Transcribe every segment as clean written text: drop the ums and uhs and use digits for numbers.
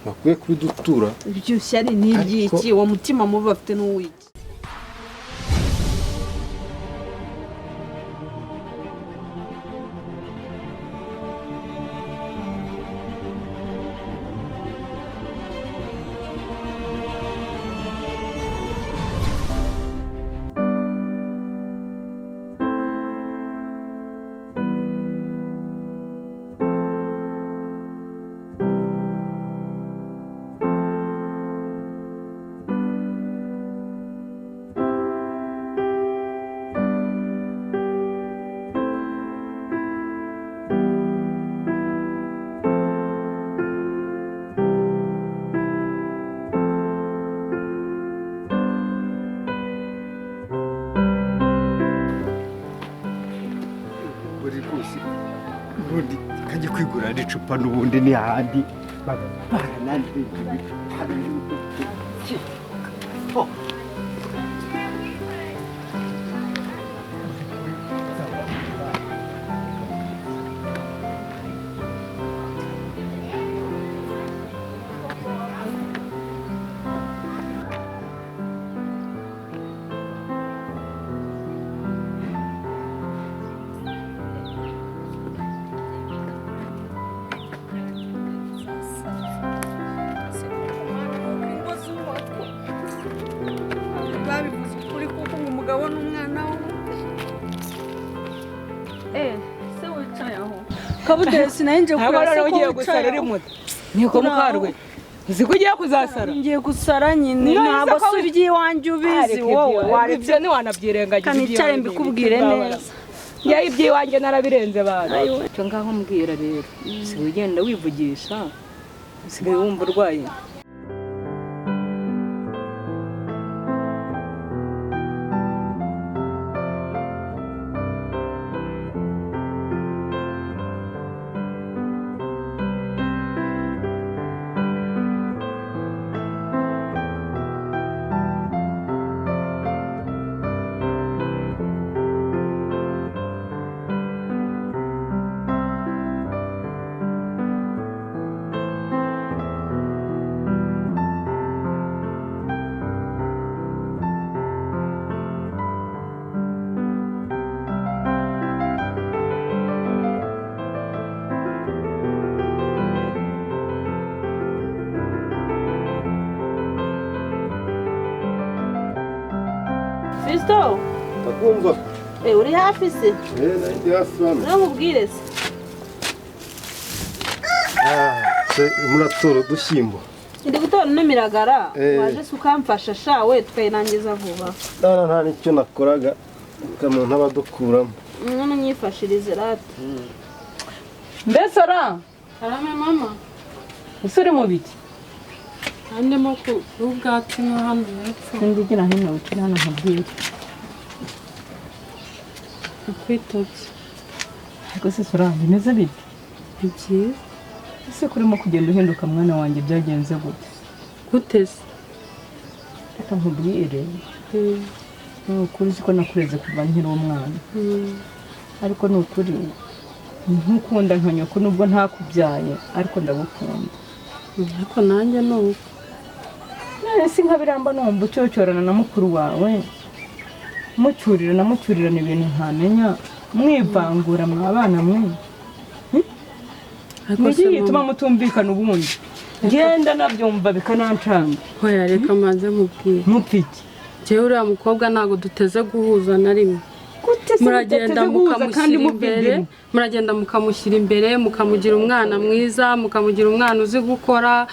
bakwiye kubidutura. Ibyo shyari ni ibyiki uwo mutima mubi bafite n'uwiki. Ubundi kajya kwigura icupa n'ubundi ni ahandi baranandi Kabudesi nainje kurasa ugiye gusara uri muto niko mukarwe uziko ugiye kuzasara ngiye gusara nyine ntabwo subyi iwanjye ubizi wowe waribyo ni wanabyirengagiza kanicare mbikubwire neza yayi ibyiwanjye narabirenze bana cyo ngaho mbwira rero sigenda wivugisha usigaye wumva urwaye Fisto Takumva. uri hafi se Ndi hafi hano. namubwire se Muratora udushyimbo. ndi gutora n'miragara waje se ukamfasha shawe tukayinangiza vuba Nta nicyo nakoraga umuntu abadukuramo. none nyifashirize rata mbese ara karame mama usure mu biki andemo ku ubwatsi no hano hepfo ndigira hino ukira hano nkabwira kwitotse ariko se sura bimeze bite iki ese kurimo kugenda uhinduka mwana wanjye byagenze gute se reka nkubwire ukuri siko nakureze kuva nkiri umwana ariko ni ukuri ntukunda nka nyoko nubwo ntakubyaye ariko ndagukunda ariko nanjye nuko si nka biramba numva ucyocyorana na mukuru wawe mucyurirana ibintu ntamenya mwivangura mwabana mwe niki gituma mutumvikana ubundi ngenda nabyumva bikanancanga hoya reka maze mubwire mupfiki jewe uriya mukobwa ntago duteze guhuza na rimwe muragenda mukamushyira imbere mukamugira umwana mwiza mukamugira umwana uzi gukora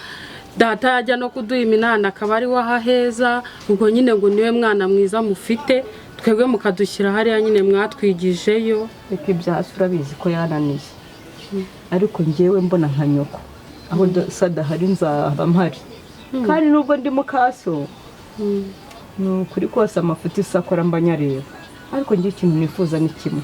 data yajya no kuduha iminani akaba ari we ahaheza ubwo nyine ngo niwe mwana mwiza mufite twebwe mukadushyira hariya nyine mwatwigijeyo reka ibyasi urabizi ko yananiye ariko ngewe mbona nka nyoko aho sadahari nzaba mpari kandi nubwo ndi mukaso ni ukuri kose amafuti isakora mbanyareba ariko ngiye ikintu nifuza ni kimwe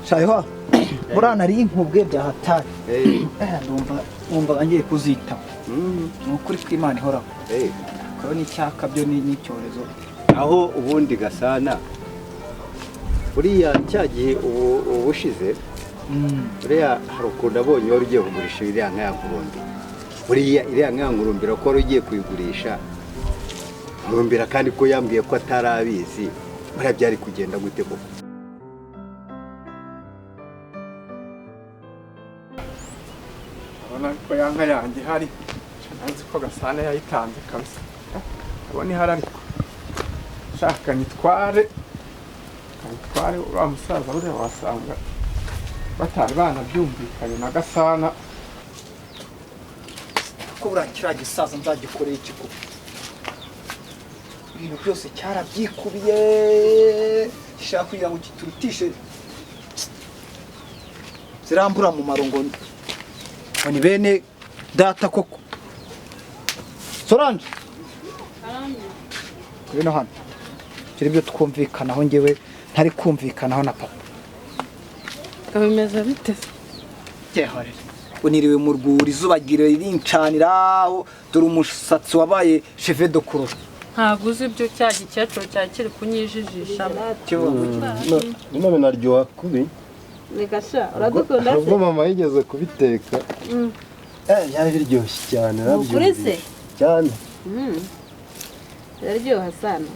shayeho buriya nari nkubwe bya hatari ndumva ngiye kuzita ni ukuri kw'Imana ihoraho kuko n'icyaka byo n'icyorezo aho ubundi Gasana buriya cya gihe ubushize buriya hari ukuntu abonye wari ugiye kugurisha iriya nka ya Ngurumbi buriya iriya nka ya Ngurumbira ko wari ugiye kuyigurisha Ngurumbira kandi ko yambwiye ko atari abizi buriya byari kugenda gute koko abona ko ya nka yanjye hari nzi ko Gasana yayitanze kabisa abona ihari ariko shaka nitware uriya musaza buriya wasanga batari banabyumvikanye na Gasana ko buriya kiriya gisaza nzagikoreye iki koko ibintu byose cyarabyikubiye gishaka kugira ngo kiturutishe zirambura mu marongo ni bene data koko Solange ngwino hano kiri byo twumvikanaho ngewe ntari kumvikanaho na papa bimeze bite cyehore uniriwe mu rwuri izuba ririncanira dore umusatsi wabaye cheveux de cour ntabwo uzi ibyo cya gikecuru cyari kiri kunyijijisha bino binaryoha kubi Gasha uradukunda ubwo mama yigeze kubiteka byari biryoshye cyane Ukurese cyane biraryoha sana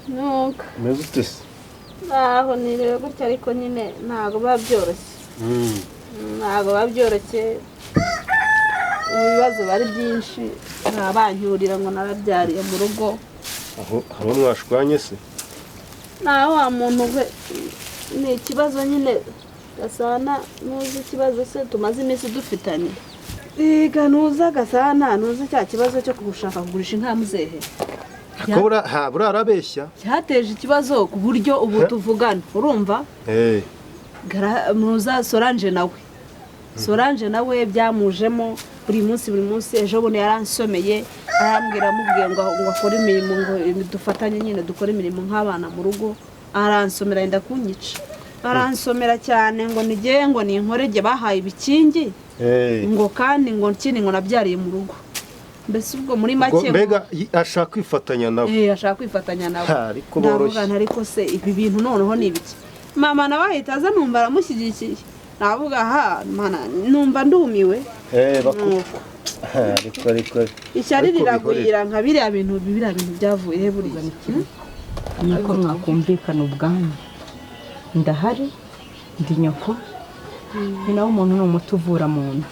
nuko meze ute se naho niriwe gutya ariko nyine ntabwo biba byoroshye ntabwo biba byoroshye ibibazo bari byinshi ntabanyurira ngo narabyariye mu rugo aho mwashwanye se naho wa muntu we ni ikibazo nyine Gasana nuzi ikibazo se tumaze iminsi dufitanye Iga nuza Gasana nuzi cya kibazo cyo gushaka kugurisha inka muzehe buriya arabeshya cyateje ikibazo ku buryo ubu tuvugana urumva muza Solange nawe byamujemo buri munsi ejo bundi yaransomeye arambwira amubwiye ngo akore imirimo ngo dufatanye nyine dukore imirimo nk'abana mu rugo aransomera yenda kunyica aransomera cyane ngo nigeye ngo ninkorege bahaye ibikingi ngo kandi ngo nkini ngo nabyariye mu rugo mbese ubwo muri make mbega ashaka kwifatanya nawe ashaka kwifatanya nawe ndavuga ariko se ibi bintu noneho ni ibiki mama nawe ahita aza numva aramushyigikiye navuga mana numva ndumiwe ariko ishyari riragwira nka biriya bintu byavuye buriya niko mwakumvikana ubwanyu ndahari ndi nyoko ni nawe umuntu ni umuti uvura mu nda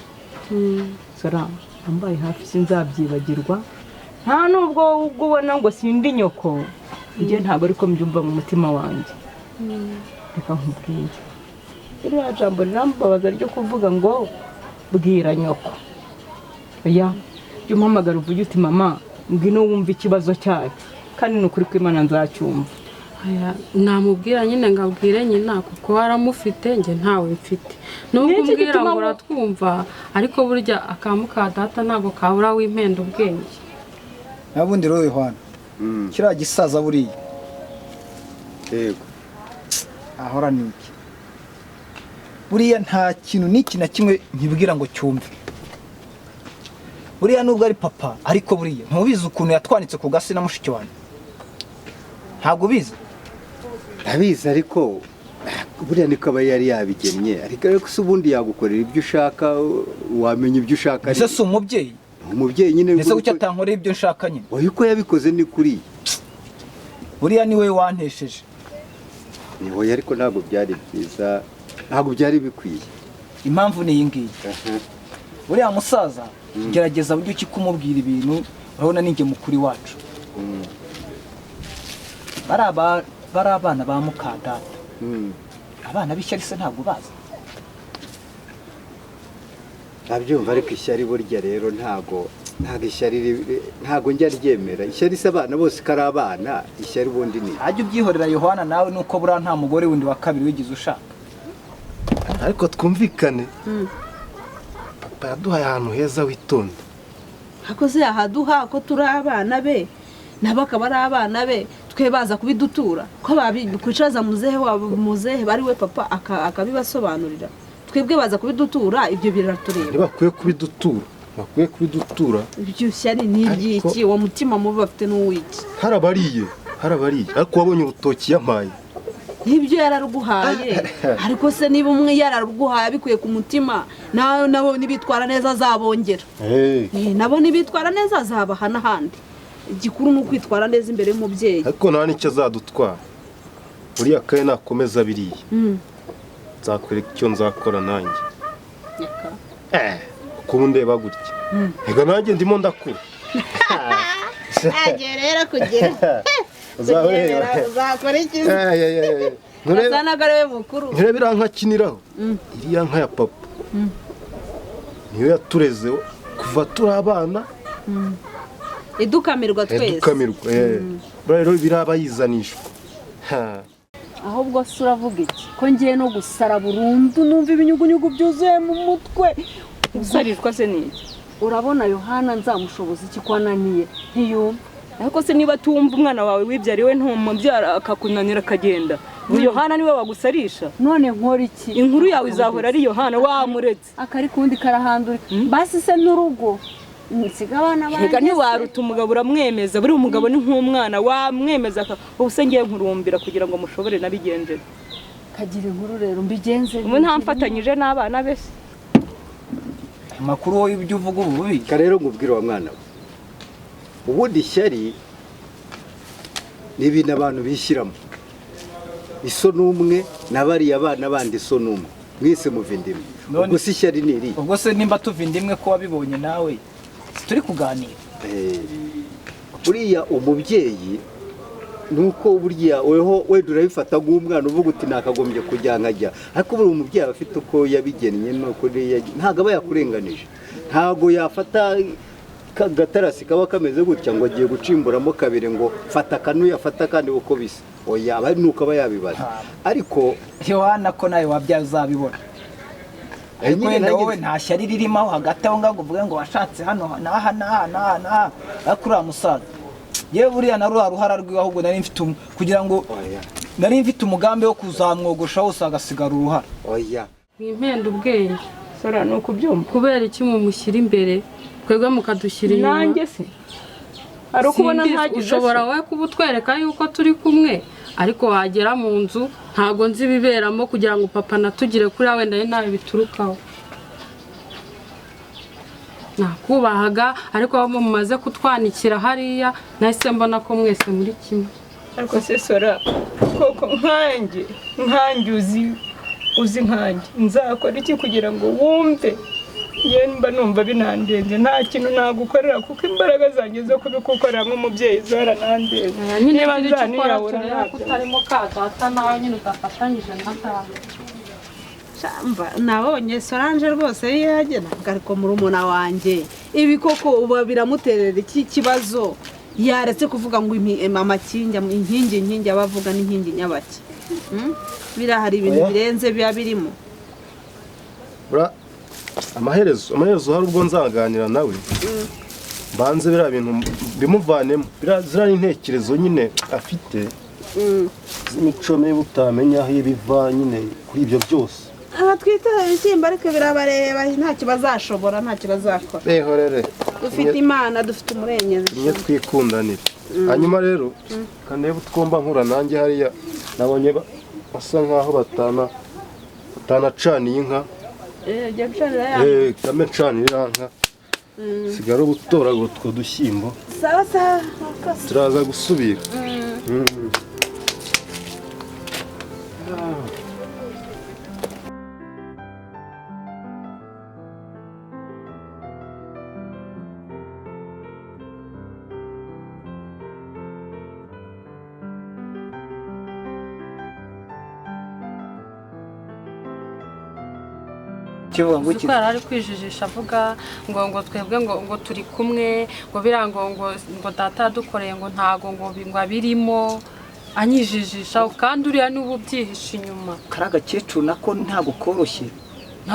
Solange ambaye hafi sinzabyibagirwa nta nubwo ubona ngo sindi nyoko njye ntabwo ariko mbyumva mu mutima wanjye reka nkubwire iriya jambo rirambabaza ryo kuvuga ngo bwira nyoko oya jya umpamagara uvuge uti mama ngwino wumva ikibazo cyayo kandi ni ukuri kw'Imana nzacyumva namubwira nyine ngabwire nyina kuko waramufite njye ntawe mfite nubwo umbwira ngo uratwumva ariko burya akamuka data ntabwo kabura w'impenda ubwenge nabundi rero Yohana kiriya gisaza buriya yego ahora niki buriya nta kintu n'iki na kimwe nkibwira ngo cyumve buriya nubwo ari papa ariko buriya ntubizi ukuntu yatwanitse ku gasi na mushiki wanjye ntabwo bizi abizi ariko buriya niko aba yari yabigennye ariko se ubundi yagukorera ibyo ushaka wamenya ibyo ushaka ese si umubyeyi nyine ese kuki atankorera ibyo nshaka nyine wowe uko yabikoze ni kuri buriya niwe wantesheje ni wowe ariko ntabwo byari byiza ntabwo byari bikwiye impamvu ni iyi ngiyi buriya musaza gerageza buryo ki kumubwira ibintu urabona ninjye mukuri wacu bari abana ba mukadata abana b'ishyari se ntabwo bazi ntabyumva ariko ishyari burya rero ntabwo ishyari ntabwo njya ryemera ishyari se abana bose ko ari abana ishyari ubundi ni ajya ubyihorera Yohana nawe nuko buriya nta mugore wundi wa kabiri wigize ushaka ariko twumvikane papa yaduhaye ahantu heza witonda hakoze yahaduha ko turi abana be nabo akaba ari abana be twe baza kubidutura ko babikwicaza muzehe wabo muzehe bari we papa akabibasobanurira twebwe baza kubidutura ibyo biratureba ntibakwiye kubidutura ibyo shyari ni ibyiki uwo mutima mubi bafite n'uwiki harabariye ariko wabonye urutoki yampaye ibyo yararuguhaye ariko se niba umwe yararuguhaye abikuye ku mutima nabo nibitwara neza azabongera nabo nibitwara neza azabaha n'ahandi igikuru ni ukwitwara neza imbere y'umubyeyi ariko nta n'icyo azadutwara uriya kaye nakomeza biriya nzakwereka icyo nzakora nanjye kuba undeba gutya reka nanjye ndimo ndakura rero kugira uzakora iki uzanaga ariwe mukuru nturebe iriya nka akiniraho iriya nka ya papa niyo yatureze kuva turi abana idukamirwa twese rero biraba yizanishwa ahubwo se uravuga iki ko ngiye no gusara burundu numva ibinyugunyugu byuzuye mu mutwe usarishwa se niki urabona Yohana nzamushoboza iki ko ananiye ntiyumva ariko se niba tumva umwana wawe wibyariwe ntumubyara akakunanira akagenda Yohana niwe wagusarisha none nkora iki inkuru yawe izahora ari Yohana wamuretse akari kundi karahandura basi se n'urugo nsigabana banje reka ntiwaruta umugabo uramwemeza buri umugabo ni nk'umwana wamwemeza ubuse ngiye nkurumbira kugira ngo mushobore nabigenjere kagira inkuru rero mbigenze umwe ntamfatanyije n'abana bese amakuru wowe ibyo uvuga ubu bubi rero ngubwira wa mwana we ubundi ishyari ni ibintu abantu bishyiramo iso n'umwe n'abariya abana bandi iso n'umwe mwese muva indimwe ubwo si ishyari ni iri ubwo se nimba tuva indimwe ko wabibonye nawe turi kuganira buriya umubyeyi nuko burya weho wenda urabifata nk'umwana uvuga uti nakagombye kujya nkajya ariko buri umubyeyi aba afite uko yabigennye nuko ntabwo aba yakurenganije ntabwo yafata gatarasi kaba kameze gutya ngo agiye gucimburamo kabiri ngo fata kanu yafata kandi uko bisa oya aba nuko aba yabibaza ariko Yohana ko nawe wabyaye uzabibona ariko wenda wowe nta shyari ririmo aho hagati aho ngaho uvuge ngo washatse hano n'aha ariko uriya musaza yewe buriya na ruhara rwiwe ahubwo nari mfite kugira ngo nari mfite umugambi wo kuzamwogosha wose agasigara uruhara oya mwimpenda ubwenge sora ni ukubyumva kubera iki mumushyira imbere twebwe mukadushyira inyuma nanjye se ari ukubona ntagize ushobora wowe kuba utwereka yuko turi kumwe ariko wagera mu nzu ntabwo nzi ibiberamo kugira ngo papa natugire kuri wenda ari nawe biturukaho nakubahaga ariko abo mumaze kutwanikira hariya nahise mbona ko mwese muri kimwe ariko se sora koko nkanjye uzi nkanjye nzakora iki kugira ngo wumve mba numva binandenze nta kintu nagukorera kuko imbaraga zanjye zo kubikukorera nk'umubyeyi zaranandenze niba nzaniyabura ntabwo utarimo kadata nawe nyine udafatanyije na kawe nabonye Solange rwose yagena ariko murumuna wanjye ibi koko uba biramuterera iki kibazo yaretse kuvuga ngo amakinga inkingi abavuga n'inkingi nyabaki birahari ibintu birenze biba birimo amaherezo hari ubwo nzaganira nawe mbanze biriya bintu bimuvanemo ziriya n'intekerezo nyine afite z'imico mibi utamenya aho ibiva nyine kuri ibyo byose aha twiteze ibishyimbo ariko birabareba ntacyo bazashobora ntacyo bazakora rero dufite imana dufite umurengezi niyo twikundanira hanyuma rero kaneba utwomba nkura nanjye hariya nabonye basa nkaho batanacaniye inka kame canira nka sigara gutoragura utwo dushyimbo sawa turaza gusubira twari ari kwijijisha avuga ngo twebwe ngo turi kumwe ngo birango ngo data yadukoreye ngo ntago ngo abirimo anyijijisha kandi uriya n'ubu byihishe inyuma kari agakecuru nako ntago koroshye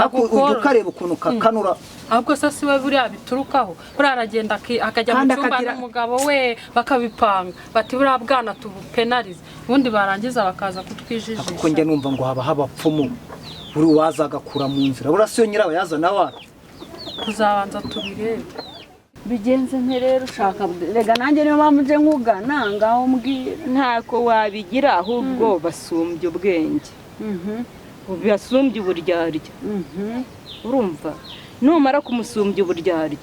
ujya ukareba ukuntu kakanura ahubwo se si we buriya biturukaho buriya aragenda akajya mu cyumba n'umugabo we bakabipanga bati buriya bwana tubupenarize ubundi barangiza bakaza kutwijijisha kuko njya numva ngo haba habapfumu buri waza agakura mu nzira buriya si yo nyirabayazana wacu tuzabanza tubirebe bigenze nte rero ushaka rega nanjye niyo mpamvu nje nkugana ngaho mbwira ntako wabigira ahubwo basumbye ubwenge basumbye uburyarya urumva numara kumusumbya uburyarya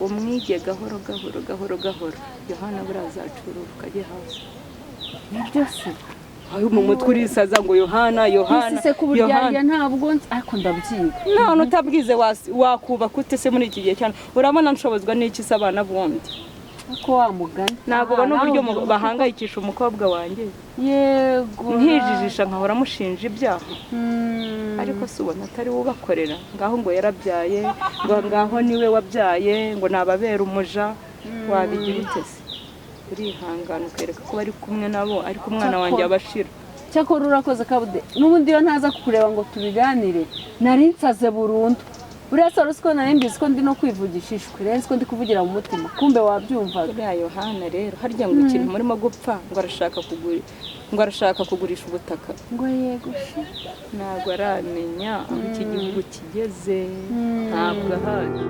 umwige gahoro gahoro gahoro gahoro Yohana burazacururuka ukajye hasi nibyo se ayo mu mutwe urisaza ngo Yohana se ku buryarya ntabwo ariko ndabyiga none utabwize wakubaka ute se muri iki gihe cyane urabona nshobozwa n'iki se abana bundi uko wamugana ntabwo bano buryo bahangayikisha umukobwa wanjye yego nkijijisha nkahora mushinja ibyaha ariko se ubona atari wubakorera ngaho ngo yarabyaye ngo ngaho niwe wabyaye ngo nababera umuja wabigira ute se urihangana ukereka ko bari kumwe nabo ariko umwana wanjye abashira cyakora urakoze kabude n'ubundi iyo ntaza kukureba ngo tubiganire nari nsaze burundu buriya saro siko nari mbizi ko ndi no kwivugisha ishwe rero siko ndi kuvugira mu mutima kumbe wabyumvaga buriya Yohana rero harya ngo ikintu murimo gupfa ngo arashaka kugurisha ubutaka ngo yego ntabwo aramenya aho iki gihugu kigeze ntabwo ahaje